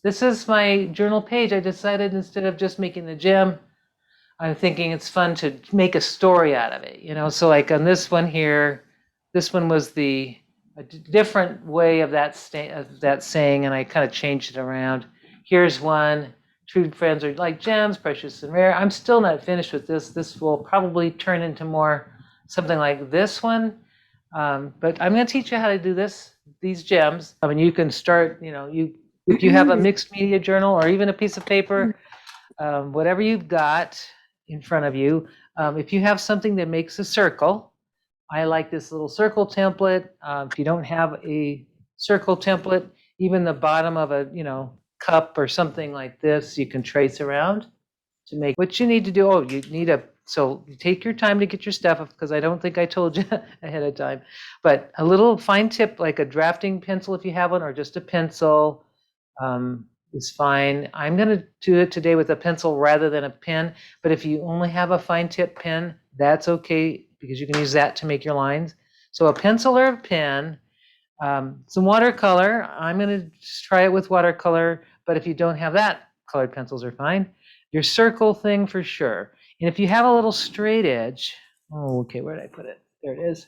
this is my journal page. I decided instead of just making the gem, I'm thinking it's fun to make a story out of it, you know. So like on this one here, this one was a different way of that saying, and I kind of changed it around. Here's one: true friends are like gems, precious and rare. I'm still not finished with this. This will probably turn into more something like this one, but I'm going to teach you how to do these gems. I mean, you can start. You know, if you have a mixed media journal or even a piece of paper, whatever you've got in front of you. If you have something that makes a circle, I like this little circle template. If you don't have a circle template, even the bottom of a cup or something like this, you can trace around to make what you need to do. Oh, you need so you take your time to get your stuff, because I don't think I told you ahead of time. But a little fine tip, like a drafting pencil if you have one, or just a pencil. Is fine. I'm going to do it today with a pencil rather than a pen, but if you only have a fine tip pen, that's okay, because you can use that to make your lines. So a pencil or a pen, some watercolor. I'm going to just try it with watercolor, but if you don't have that, colored pencils are fine. Your circle thing for sure. And if you have a little straight edge, oh, okay, where did I put it? There it is.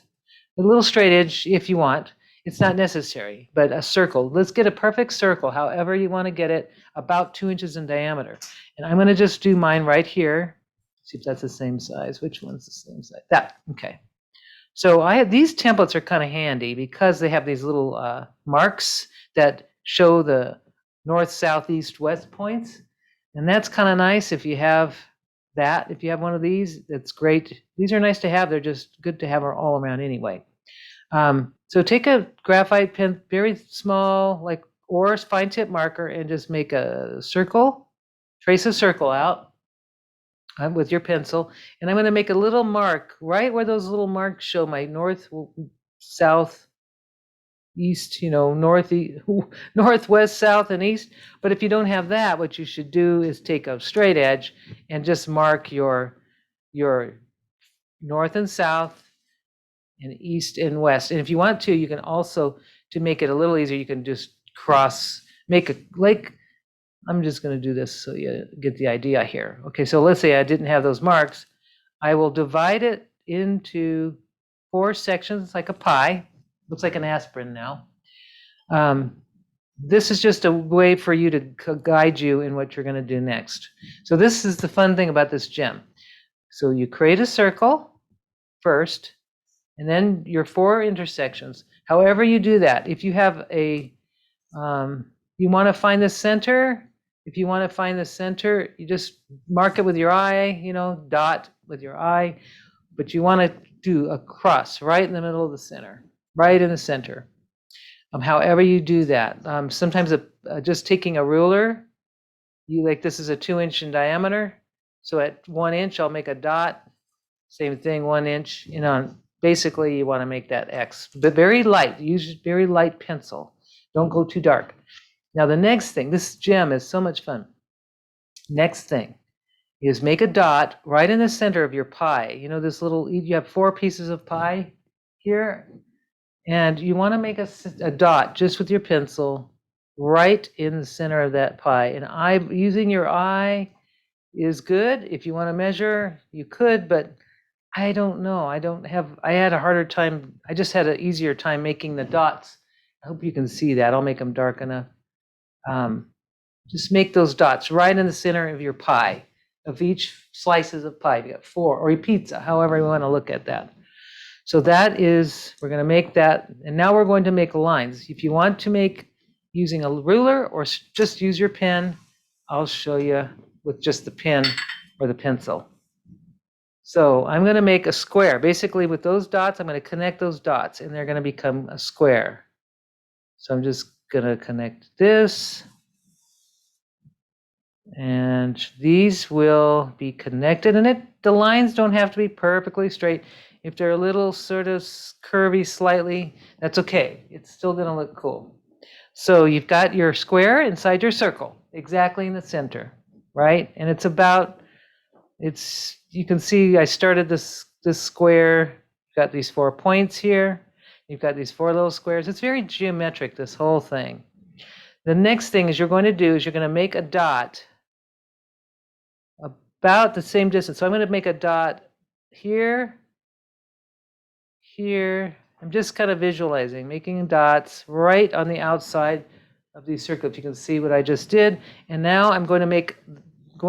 A little straight edge if you want. It's not necessary, but a circle. Let's get a perfect circle, however you want to get it, about 2 inches in diameter. And I'm going to just do mine right here. See if that's the same size. Which one's the same size? That, okay. So these templates are kind of handy because they have these little marks that show the north, south, east, west points. And that's kind of nice if you have that. If you have one of these, that's great. These are nice to have. They're just good to have all around anyway. So take a graphite pen, very small, or a fine tip marker, and just make a circle, trace a circle out with your pencil. And I'm going to make a little mark right where those little marks show my north, south, east, northwest, south, and east. But if you don't have that, what you should do is take a straight edge and just mark your north and south, and east and west. And if you want to, you can also, to make it a little easier, you can just I'm just going to do this so you get the idea here. Okay, so let's say I didn't have those marks. I will divide it into 4 sections like a pie. Looks like an aspirin now. This is just a way for you to guide you in what you're going to do next. So this is the fun thing about this gem. So you create a circle first, and then your 4 intersections. However you do that, if you have you want to find the center, you just mark it with your eye, dot with your eye, but you want to do a cross right in the middle of the center, right in the center. However you do that, sometimes just taking a ruler, this is a 2-inch in diameter, so at 1 inch I'll make a dot. Same thing, 1 inch, basically you want to make that X, but very light. Use very light pencil. Don't go too dark. Now the next thing, this gem is so much fun. Next thing is make a dot right in the center of your pie. You have 4 pieces of pie here, and you want to make a dot just with your pencil right in the center of that pie. And using your eye is good. If you want to measure, you could, but I don't know. I had a harder time. I just had an easier time making the dots. I hope you can see that. I'll make them dark enough. Just make those dots right in the center of your pie, of each slices of pie. You got 4, or your pizza, however you want to look at that. So we're going to make that. And now we're going to make lines. If you want to make using a ruler or just use your pen, I'll show you with just the pen or the pencil. So I'm going to make a square. Basically, with those dots, I'm going to connect those dots, and they're going to become a square. So I'm just going to connect this, and these will be connected. And the lines don't have to be perfectly straight. If they're a little sort of curvy slightly, that's okay. It's still going to look cool. So you've got your square inside your circle, exactly in the center, right? And you can see I started this square. You've got these 4 points here. You've got these 4 little squares. It's very geometric, this whole thing. The next thing is you're going to do is you're going to make a dot about the same distance. So I'm going to make a dot here, here. I'm just kind of visualizing, making dots right on the outside of these circles. You can see what I just did. And now I'm going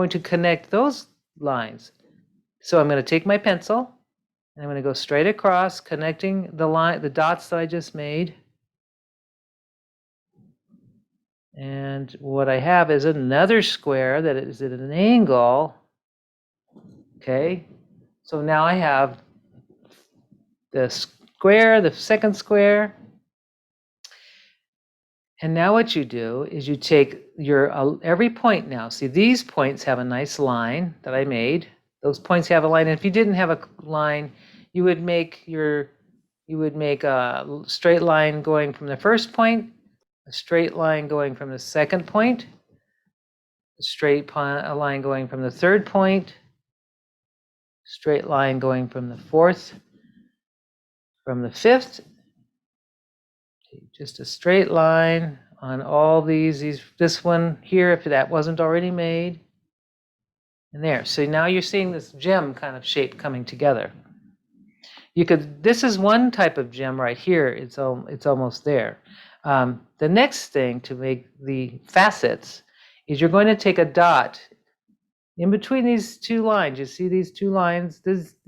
to connect those lines. So I'm going to take my pencil and I'm going to go straight across, connecting the dots that I just made. And what I have is another square that is at an angle. Okay, so now I have the square, the second square. And now what you do is you take your every point now. See, these points have a nice line that I made. Those points have a line. And if you didn't have a line, you would make a straight line going from the first point, a straight line going from the second point, a line going from the third point, straight line going from the fourth, from the fifth, just a straight line on all these, this one here, if that wasn't already made, and there. So now you're seeing this gem kind of shape coming together. This is one type of gem right here. It's almost there. The next thing to make the facets is you're going to take a dot in between these two lines. You see these two lines?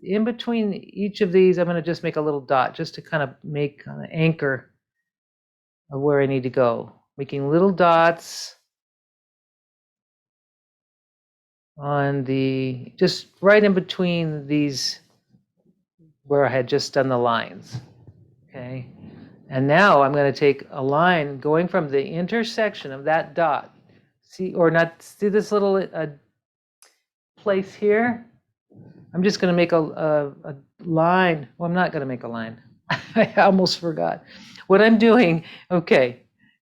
In between each of these, I'm going to just make a little dot just to kind of make an anchor of where I need to go. Making little dots on just right in between these where I had just done the lines. Okay. And now I'm going to take a line going from the intersection of that dot. See this little place here? I'm just going to make a line. Well, I'm not going to make a line. I almost forgot. What I'm doing, okay,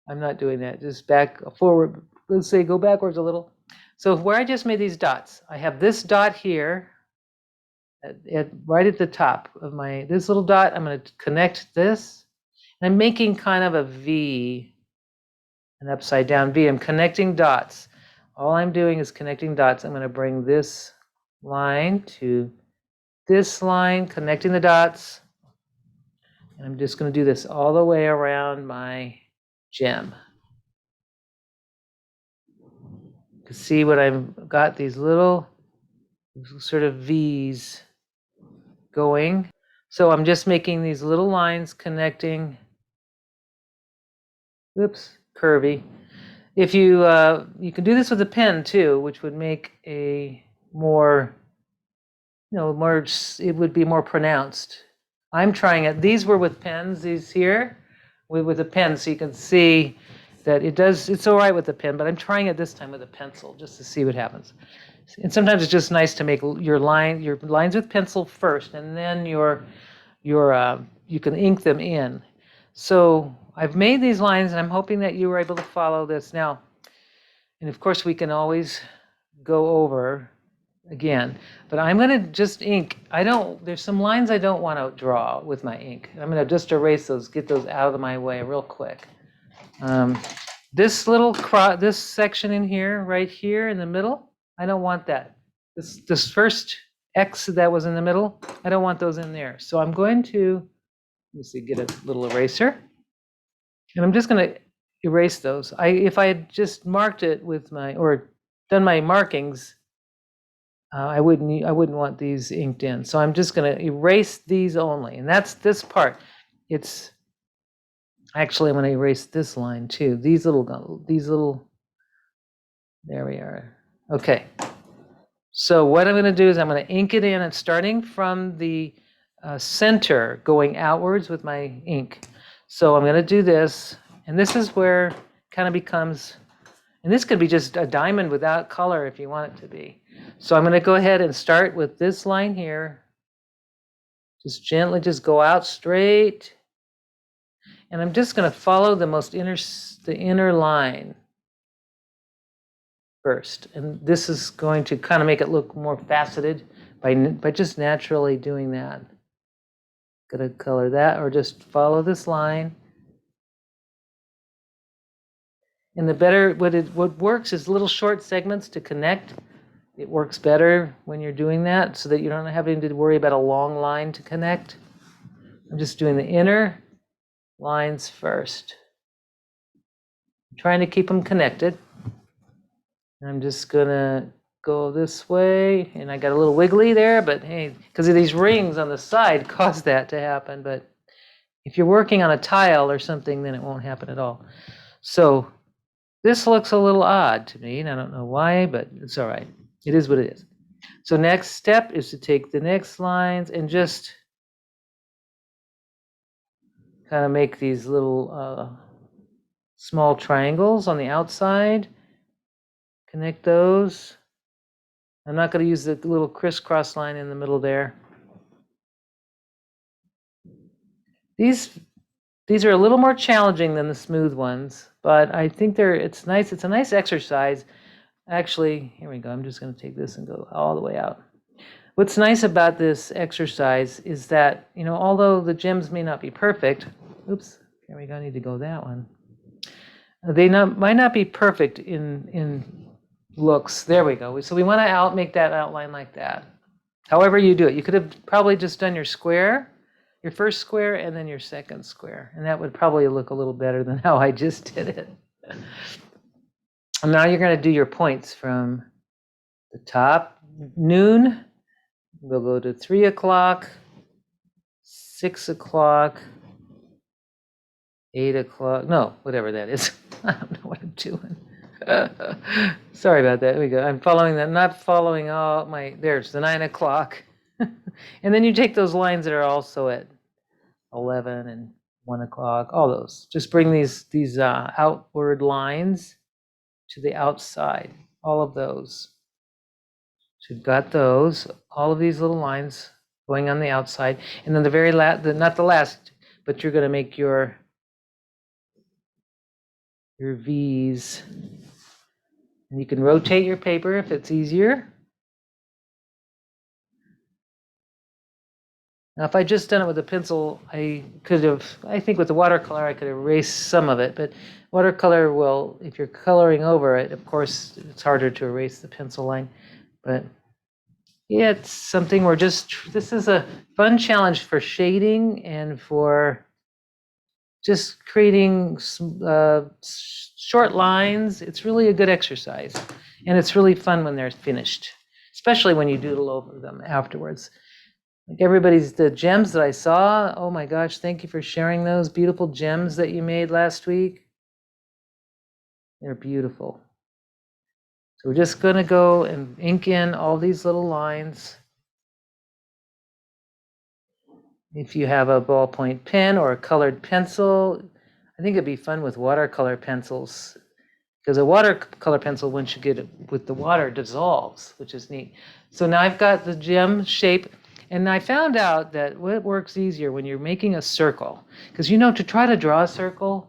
I'm not doing that. Just forward. Let's say go backwards a little. So where I just made these dots, I have this dot here, right at the top of this little dot. I'm going to connect this. And I'm making kind of a V, an upside down V. I'm connecting dots. All I'm doing is connecting dots. I'm going to bring this line to this line, connecting the dots. And I'm just going to do this all the way around my gem. You can see what I've got, these little sort of V's going. So I'm just making these little lines connecting. Oops, curvy. If you can do this with a pen too, which would make a more, it would be more pronounced. I'm trying it. These were with pens, these here, with a pen, so you can see that it's all right with the pen, but I'm trying it this time with a pencil just to see what happens. And sometimes it's just nice to make your lines with pencil first, and then you can ink them in. So I've made these lines, and I'm hoping that you were able to follow this now. And of course, we can always go over again, but I'm going to just ink. There's some lines I don't want to draw with my ink. I'm going to just erase those, get those out of my way real quick. This this section in here, right here in the middle, I don't want that. This first X that was in the middle, I don't want those in there. So I'm going to, get a little eraser, and I'm just going to erase those. If I had just marked it with or done my markings, I wouldn't want these inked in. So I'm just going to erase these only, and that's this part. Actually, I'm going to erase this line too. These little. There we are. Okay. So what I'm going to do is I'm going to ink it in, and starting from the center, going outwards with my ink. So I'm going to do this, and this is where it kind of becomes, and this could be just a diamond without color if you want it to be. So I'm going to go ahead and start with this line here. Just gently, just go out straight. And I'm just going to follow the inner line first. And this is going to kind of make it look more faceted by just naturally doing that. Going to color that, or just follow this line. And the better, what works is little short segments to connect. It works better when you're doing that so that you're not having to worry about a long line to connect. I'm just doing the inner lines first. I'm trying to keep them connected. I'm just gonna go this way, and I got a little wiggly there, but hey, because of these rings on the side cause that to happen. But if you're working on a tile or something, then it won't happen at all. So this looks a little odd to me, and I don't know why, but it's all right. It is what it is. So next step is to take the next lines and just kind of make these little small triangles on the outside. Connect those. I'm not going to use the little crisscross line in the middle there. These are a little more challenging than the smooth ones, but I think it's nice. It's a nice exercise. Actually, here we go. I'm just going to take this and go all the way out. What's nice about this exercise is that, although the gems may not be perfect, oops, here we go. I need to go that one. They might not be perfect in looks. There we go. So we want to make that outline like that. However you do it. You could have probably just done your square, your first square, and then your second square. And that would probably look a little better than how I just did it. And now you're going to do your points from the top, noon. We'll go to 3 o'clock, 6 o'clock, 8 o'clock. No, whatever that is. I don't know what I'm doing. Sorry about that. There we go. I'm following that, not following all there's the 9 o'clock. And then you take those lines that are also at 11 and 1 o'clock, all those. Just bring these outward lines to the outside, all of those. So you've got those, all of these little lines going on the outside. And then the very last, not the last, but you're going to make your V's. And you can rotate your paper if it's easier. Now, if I just done it with a pencil, I think with the watercolor, I could erase some of it. But watercolor will, if you're coloring over it, of course, it's harder to erase the pencil line. But yeah, it's something this is a fun challenge for shading and for just creating short lines. It's really a good exercise. And it's really fun when they're finished, especially when you doodle over them afterwards. Like the gems that I saw, oh my gosh, thank you for sharing those beautiful gems that you made last week. They're beautiful. So we're just going to go and ink in all these little lines. If you have a ballpoint pen or a colored pencil, I think it'd be fun with watercolor pencils, because a watercolor pencil, once you get it with the water, dissolves, which is neat. So now I've got the gem shape. And I found out that what works easier when you're making a circle, because to try to draw a circle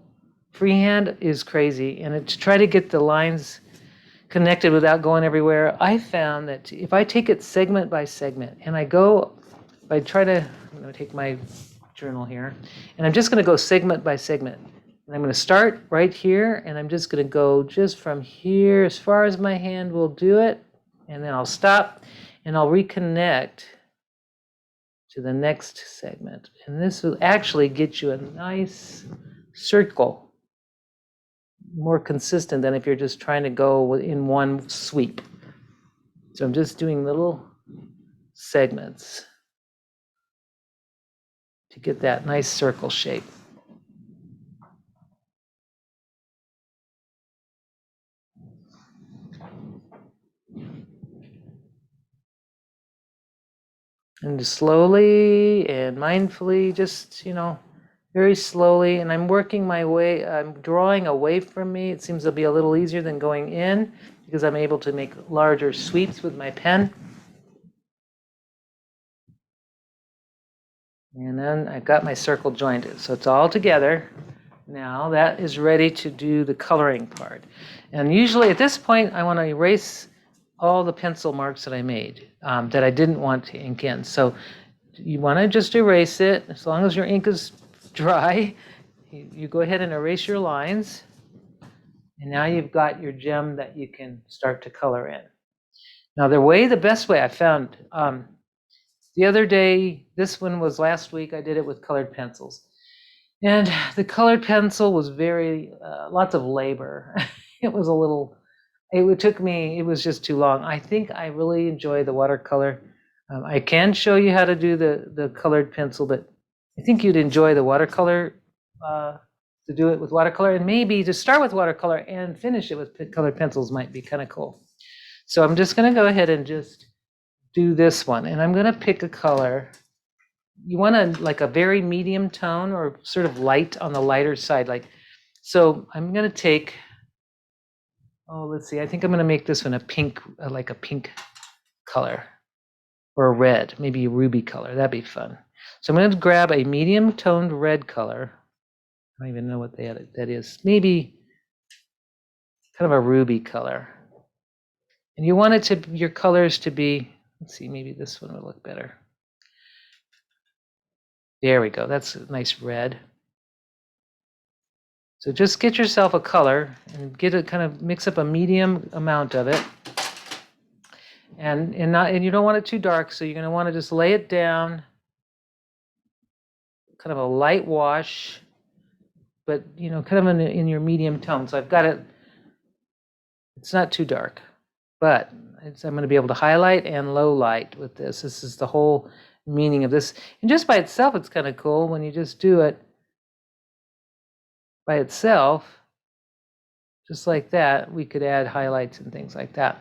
freehand is crazy, and to try to get the lines connected without going everywhere, I found that if I take it segment by segment, and I'm going to take my journal here, and I'm just going to go segment by segment. And I'm going to start right here, and I'm just going to go just from here as far as my hand will do it, and then I'll stop, and I'll reconnect to the next segment. And this will actually get you a nice circle, more consistent than if you're just trying to go in one sweep. So I'm just doing little segments to get that nice circle shape. And slowly and mindfully, just, very slowly. And I'm working my way, I'm drawing away from me. It seems to be a little easier than going in, because I'm able to make larger sweeps with my pen. And then I've got my circle jointed. So it's all together. Now that is ready to do the coloring part. And usually at this point, I want to erase all the pencil marks that I made that I didn't want to ink in. So you want to just erase it. As long as your ink is dry, you go ahead and erase your lines. And now you've got your gem that you can start to color in. Now the best way I found, the other day, this one was last week, I did it with colored pencils. And the colored pencil was very, lots of labor. It was a little, it took me, it was just too long. I think I really enjoy the watercolor. I can show you how to do the colored pencil, but I think you'd enjoy the watercolor, to do it with watercolor, and maybe to start with watercolor and finish it with colored pencils might be kind of cool. So I'm just going to go ahead and just do this one, and I'm going to pick a color. You want to like a very medium tone or sort of light on the lighter side. Like, so I'm going to take, oh, let's see, I think I'm going to make this one a pink, like a pink color, or a red, maybe a ruby color. That'd be fun. So I'm going to grab a medium toned red color. I don't even know what that is. Maybe kind of a ruby color. And you want it to, your colors to be, let's see, maybe this one would look better. There we go. That's a nice red. So just get yourself a color and get it, kind of mix up a medium amount of it. And you don't want it too dark, so you're going to want to just lay it down, kind of a light wash, but you know, kind of in your medium tone. So I've got it. It's not too dark, but I'm going to be able to highlight and low light with this. This is the whole meaning of this. And just by itself, it's kind of cool when you just do it by itself, just like that. We could add highlights and things like that.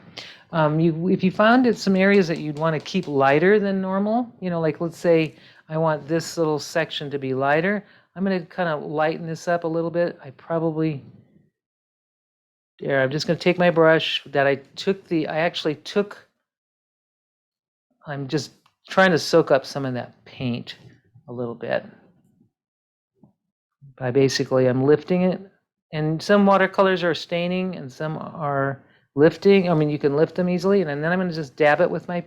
If you found some areas that you'd want to keep lighter than normal, you know, like let's say I want this little section to be lighter, I'm going to kind of lighten this up a little bit. There, I'm just going to take my brush that I'm just trying to soak up some of that paint a little bit. By basically, I'm lifting it. And some watercolors are staining and some are lifting. I mean, you can lift them easily. And then I'm going to just dab it with my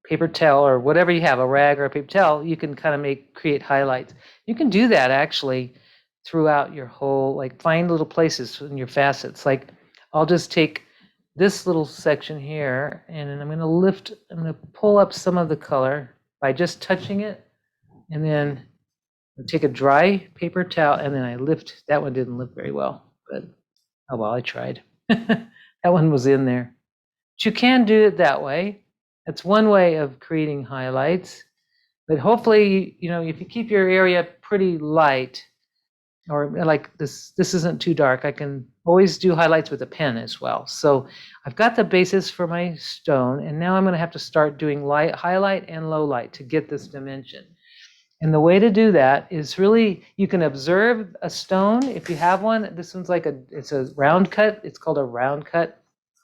paper towel or whatever you have, a rag or a paper towel. You can kind of create highlights. You can do that actually throughout your whole, like find little places in your facets. Like I'll just take this little section here and then I'm going to pull up some of the color by just touching it, and then take a dry paper towel and then I lift. That one didn't lift very well, but oh well, I tried. That one was in there. But you can do it that way. That's one way of creating highlights. But hopefully, you know, if you keep your area pretty light, or like this isn't too dark, I can always do highlights with a pen as well. So I've got the basis for my stone, and now I'm going to have to start doing highlight and low light to get this dimension. And the way to do that is really, you can observe a stone if you have one. This one's like it's a round cut. It's called a round cut. It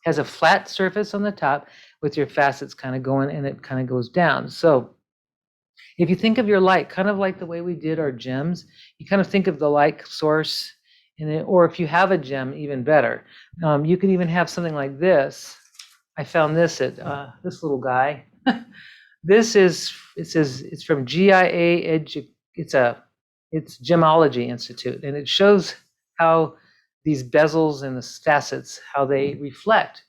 has a flat surface on the top with your facets kind of going, and it kind of goes down. So if you think of your light, kind of like the way we did our gems, you kind of think of the light source in it, or if you have a gem, even better. You can even have something like this. I found this at this little guy. This is, it says it's from GIA it's Gemology Institute, and it shows how these bezels and the facets, how they reflect.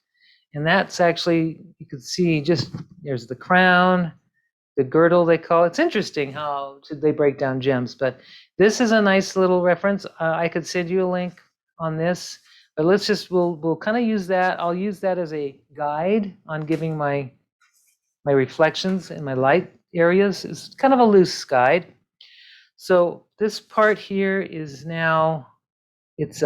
And that's actually, you can see just, there's the crown, the girdle they call it. It's interesting how they break down gems, but this is a nice little reference. I could send you a link on this, but we'll kind of use that. I'll use that as a guide on giving my reflections and my light areas. Is kind of a loose guide. So this part here is now, it's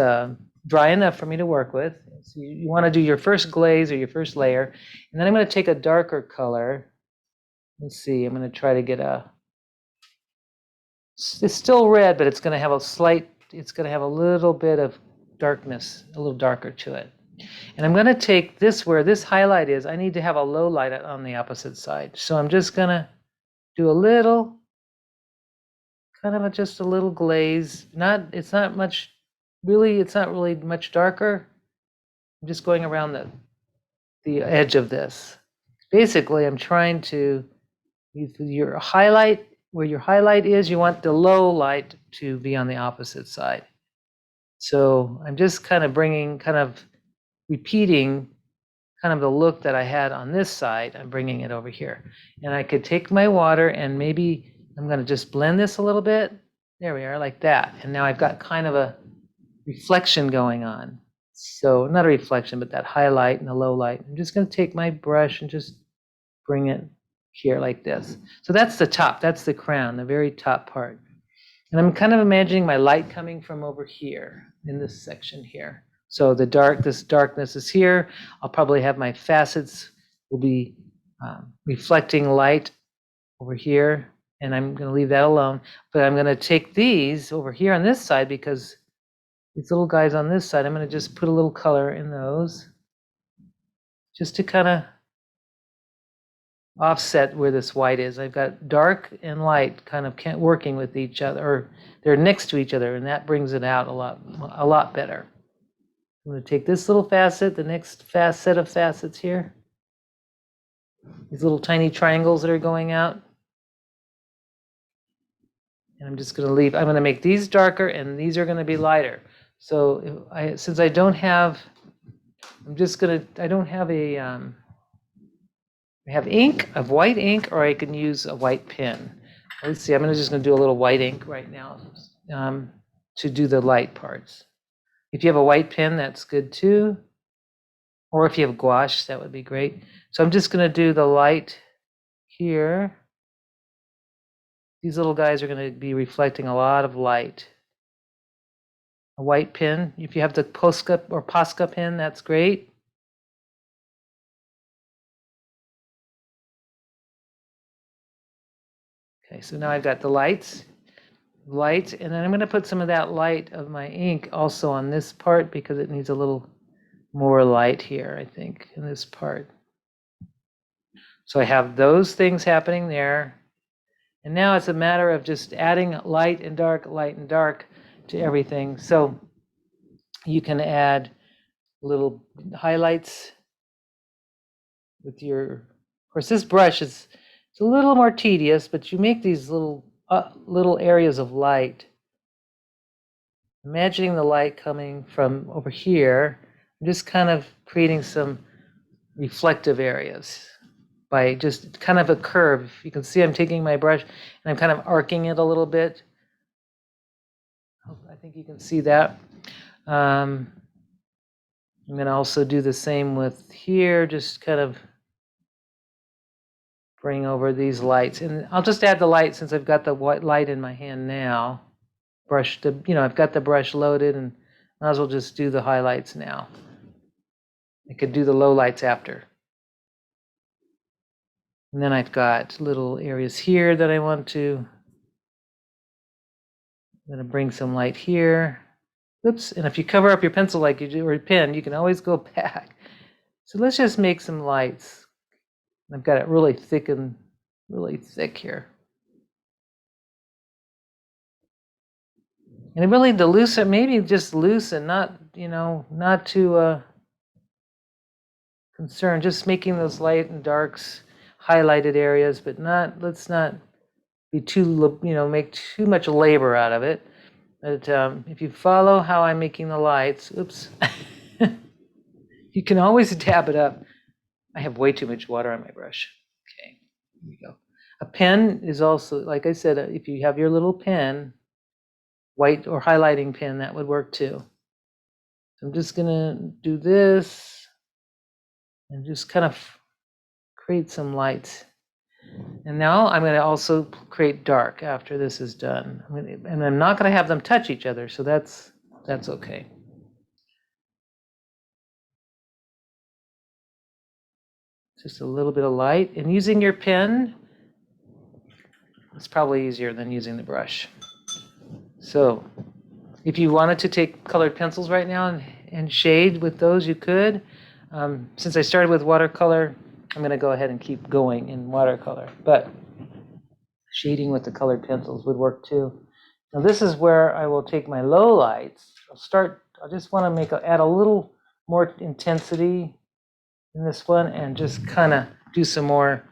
dry enough for me to work with. So you want to do your first glaze or your first layer, and then I'm going to take a darker color. Let's see, I'm going to try to get it's still red, but it's going to have a little bit of darkness, a little darker to it. And I'm going to take this, where this highlight is, I need to have a low light on the opposite side. So I'm just going to do a little, just a little glaze. It's not really much darker. I'm just going around the edge of this. Basically, I'm trying to, your highlight, where your highlight is, you want the low light to be on the opposite side. So I'm just kind of repeating kind of the look that I had on this side. I'm bringing it over here. And I could take my water and maybe I'm going to just blend this a little bit. There we are, like that. And now I've got kind of a reflection going on. So not a reflection, but that highlight and the low light. I'm just going to take my brush and just bring it here like this. So that's the top, that's the crown, the very top part. And I'm kind of imagining my light coming from over here in this section here. So this darkness is here. I'll probably have my facets will be reflecting light over here, and I'm going to leave that alone. But I'm going to take these over here on this side, because these little guys on this side, I'm going to just put a little color in those, just to kind of offset where this white is. I've got dark and light kind of working with each other, or they're next to each other, and that brings it out a lot better. I'm going to take this little facet, the next set of facets here, these little tiny triangles that are going out, and I'm just going to leave. I'm going to make these darker, and these are going to be lighter. So since I don't have, I don't have a, I have ink, of white ink, or I can use a white pen. Let's see, I'm just going to do a little white ink right now to do the light parts. If you have a white pen, that's good too. Or if you have gouache, that would be great. So I'm just going to do the light here. These little guys are going to be reflecting a lot of light. A white pen, if you have the Posca or Posca pen, that's great. Okay, so now I've got the light, and then I'm going to put some of that light of my ink also on this part, because it needs a little more light here, I think, in this part. So I have those things happening there. And now it's a matter of just adding light and dark to everything. So you can add little highlights with your, of course, this brush it's a little more tedious, but you make these little areas of light. Imagining the light coming from over here, I'm just kind of creating some reflective areas by just kind of a curve. You can see I'm taking my brush and I'm kind of arcing it a little bit. I think you can see that. I'm going to also do the same with here, just kind of bring over these lights. And I'll just add the light since I've got the white light in my hand now. I've got the brush loaded, and might as well just do the highlights now. I could do the low lights after. And then I've got little areas here that I want to. I'm going to bring some light here. Oops, and if you cover up your pencil like you do, or a pen, you can always go back. So let's just make some lights. I've got it really thick here. And really to loosen, maybe just loosen, not too concerned, just making those light and darks highlighted areas, but let's not be too, make too much labor out of it. But if you follow how I'm making the lights, oops, you can always dab it up. I have way too much water on my brush. Okay, here we go. A pen is also, like I said, if you have your little pen, white or highlighting pen, that would work too. So I'm just gonna do this and just kind of create some lights. And now I'm going to also create dark after this is done. And I'm not going to have them touch each other, so that's okay. Just a little bit of light. And using your pen, it's probably easier than using the brush. So if you wanted to take colored pencils right now and shade with those, you could. Since I started with watercolor, I'm going to go ahead and keep going in watercolor. But shading with the colored pencils would work too. Now this is where I will take my low lights. I just want to add a little more intensity in this one and just kind of do some more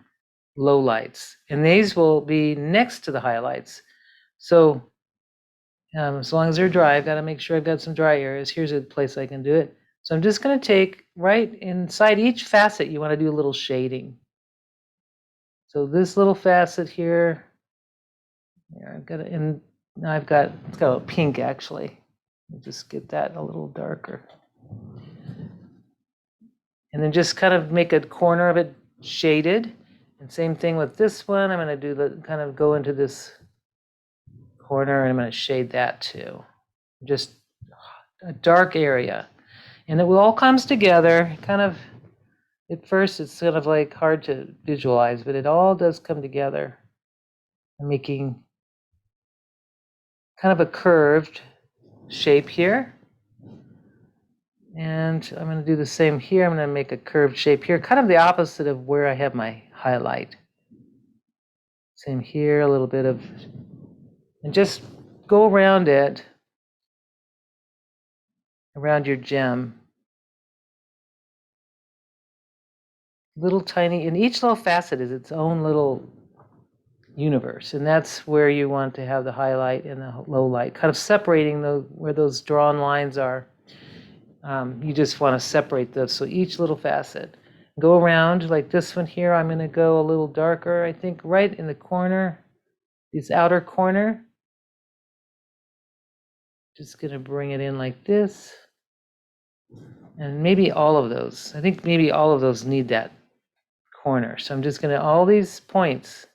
low lights. And these will be next to the highlights. So As long as they're dry, I've got to make sure I've got some dry areas. Here's a place I can do it. So I'm just going to take right inside each facet, you want to do a little shading. So this little facet here, I've got it in, now it's got a pink actually. I'll just get that a little darker. And then just kind of make a corner of it shaded. And same thing with this one. I'm going to do the kind of go into this corner and I'm going to shade that too. Just a dark area. And it all comes together kind of, at first it's sort of like hard to visualize, but it all does come together. I'm making kind of a curved shape here. And I'm going to do the same here. I'm going to make a curved shape here, kind of the opposite of where I have my highlight. Same here, a little bit of, and just go around it, around your gem. Little tiny, and each little facet is its own little universe, and that's where you want to have the highlight and the low light, kind of separating where those drawn lines are. You just want to separate those, so each little facet. Go around like this one here. I'm going to go a little darker, I think, right in the corner, this outer corner. Just going to bring it in like this. And maybe all of those. I think maybe all of those need that corner. So I'm just going to, all these points,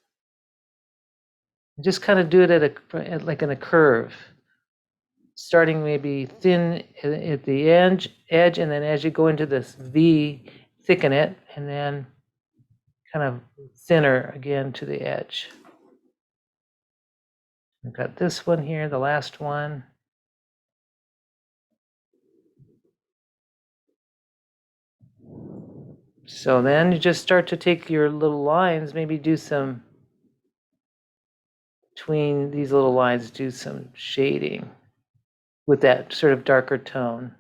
just kind of do it like in a curve. Starting maybe thin at the edge, and then as you go into this V, thicken it, and then kind of thinner again to the edge. I've got this one here, the last one. So then you just start to take your little lines, maybe do some, between these little lines, do some shading with that sort of darker tone.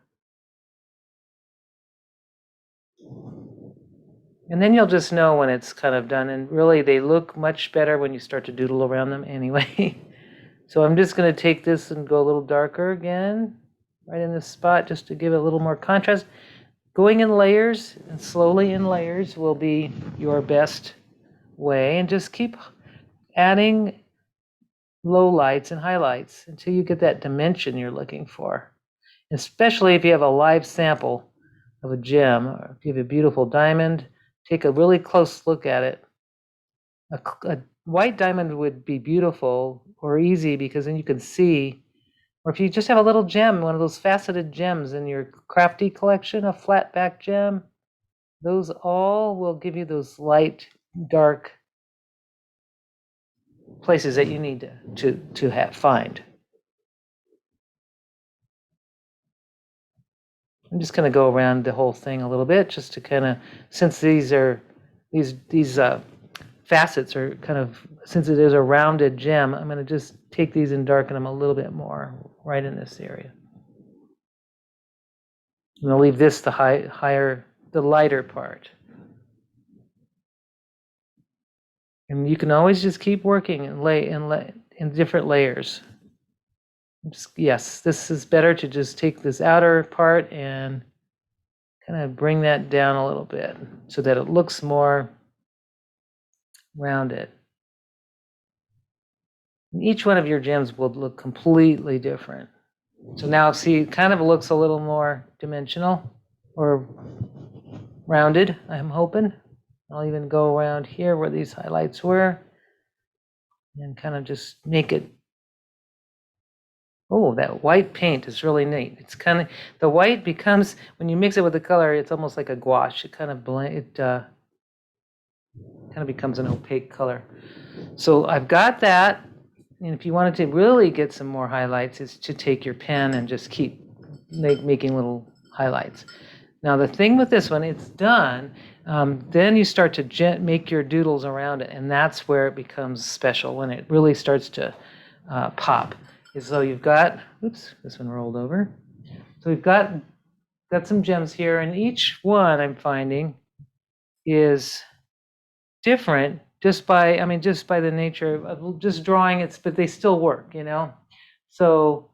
And then you'll just know when it's kind of done, and really they look much better when you start to doodle around them anyway. So I'm just going to take this and go a little darker again, right in this spot, just to give it a little more contrast. Going in layers and slowly in layers will be your best way, and just keep adding low lights and highlights until you get that dimension you're looking for. Especially if you have a live sample of a gem, or if you have a beautiful diamond, take a really close look at it. A white diamond would be beautiful or easy because then you can see, or if you just have a little gem, one of those faceted gems in your crafty collection, a flat back gem, those all will give you those light, dark places that you need to find. I'm just going to go around the whole thing a little bit, just to kind of, since these facets are kind of, since it is a rounded gem, I'm going to just take these and darken them a little bit more right in this area. I'm going to leave this the lighter part. And you can always just keep working and lay in different layers. Yes, this is better to just take this outer part and kind of bring that down a little bit so that it looks more rounded. And each one of your gems will look completely different. So now see, it kind of looks a little more dimensional or rounded, I'm hoping. I'll even go around here where these highlights were and kind of just make it. Oh, that white paint is really neat. It's kind of, the white becomes, when you mix it with the color, it's almost like a gouache. It kind of kind of becomes an opaque color. So I've got that. And if you wanted to really get some more highlights, is to take your pen and just keep making little highlights. Now the thing with this one, it's done. Then you start to make your doodles around it, and that's where it becomes special, when it really starts to pop. So you've got, oops, this one rolled over. So we've got some gems here, and each one I'm finding is different just by the nature of just drawing it, but they still work, you know. So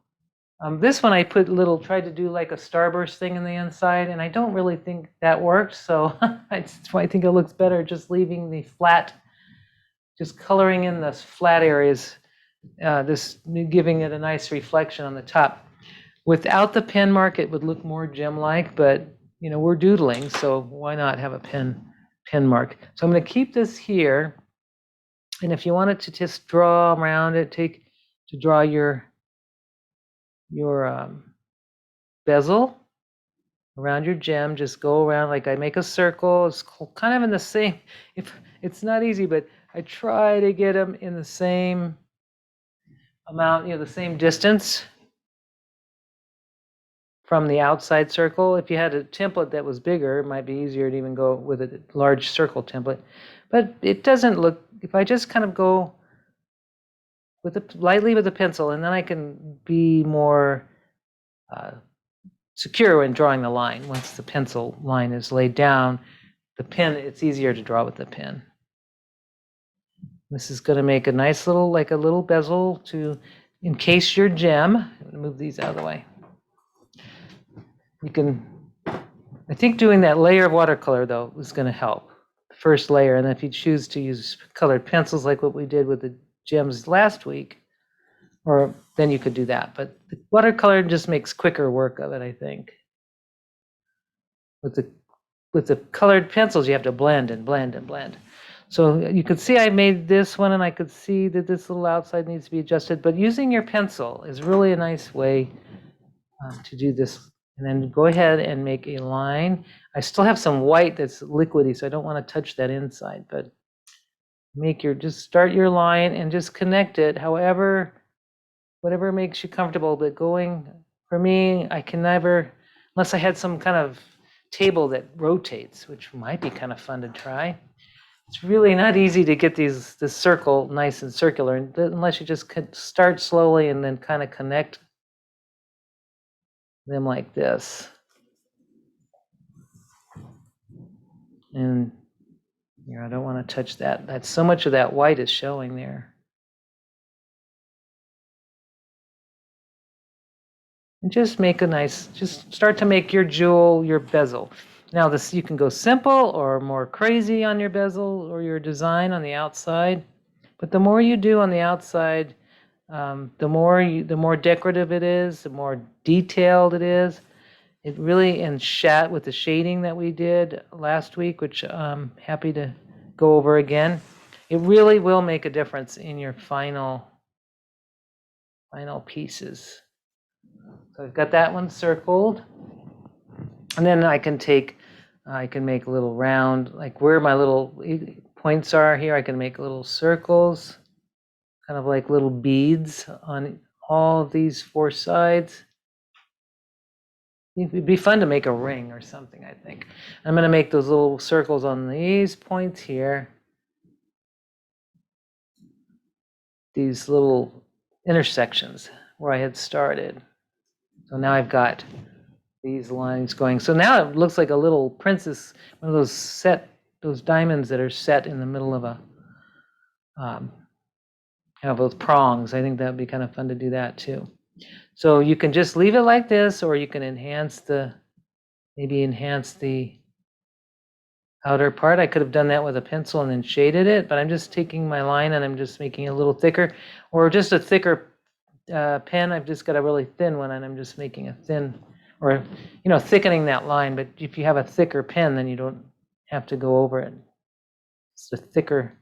this one I tried to do like a starburst thing in the inside, and I don't really think that worked. So that's why I think it looks better just leaving the flat, just coloring in the flat areas, giving it a nice reflection on the top. Without the pen mark, it would look more gem-like, but we're doodling, so why not have a pen mark? So I'm going to keep this here, and if you wanted to just draw around it, draw your bezel around your gem. Just go around, like I make a circle. It's kind of in the same, if it's not easy, but I try to get them in the same amount, the same distance from the outside circle. If you had a template that was bigger, it might be easier to even go with a large circle template. But it doesn't look, if I just kind of go lightly with a pencil, and then I can be more secure in drawing the line. Once the pencil line is laid down, the pen, it's easier to draw with the pen. This is going to make a nice little, like a little bezel to encase your gem. I'm going to move these out of the way. You can, I think doing that layer of watercolor though is going to help. The first layer, and if you choose to use colored pencils like what we did with the gems last week, or then you could do that. But the watercolor just makes quicker work of it, I think. With the colored pencils, you have to blend and blend and blend. So you could see I made this one, and I could see that this little outside needs to be adjusted. But using your pencil is really a nice way to do this. And then go ahead and make a line. I still have some white that's liquidy, so I don't want to touch that inside. But just start your line and just connect it, whatever makes you comfortable. But for me, I can never, unless I had some kind of table that rotates, which might be kind of fun to try. It's really not easy to get this circle nice and circular unless you just start slowly and then kind of connect them like this. And I don't want to touch that. That's so much of that white is showing there. And just start to make your jewel, your bezel. Now you can go simple or more crazy on your bezel or your design on the outside. But the more you do on the outside, the more decorative it is, the more detailed it is. It really, and with the shading that we did last week, which I'm happy to go over again, it really will make a difference in your final pieces. So I've got that one circled, and then I can make a little round, like where my little points are here. I can make little circles, kind of like little beads on all of these four sides. It'd be fun to make a ring or something, I think. I'm going to make those little circles on these points here. These little intersections where I had started. So now I've got these lines going. So now it looks like a little princess, one of those diamonds that are set in the middle of those prongs. I think that would be kind of fun to do that too. So you can just leave it like this, or you can enhance the outer part. I could have done that with a pencil and then shaded it, but I'm just taking my line and I'm just making it a little thicker, or just a thicker pen. I've just got a really thin one and I'm just making a thin, or thickening that line. But if you have a thicker pen, then you don't have to go over it. It's a thicker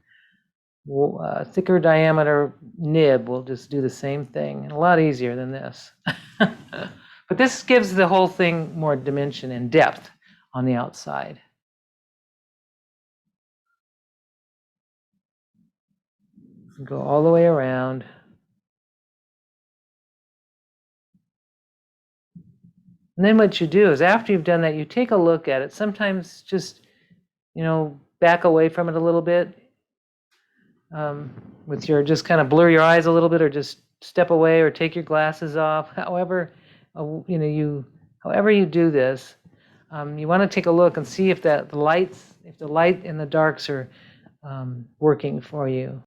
diameter nib will just do the same thing, and a lot easier than this. But this gives the whole thing more dimension and depth on the outside. Go all the way around. And then what you do is, after you've done that, you take a look at it. Sometimes just, back away from it a little bit. Just kind of blur your eyes a little bit, or just step away, or take your glasses off. However you do this, you want to take a look and see if the light and the darks are working for you.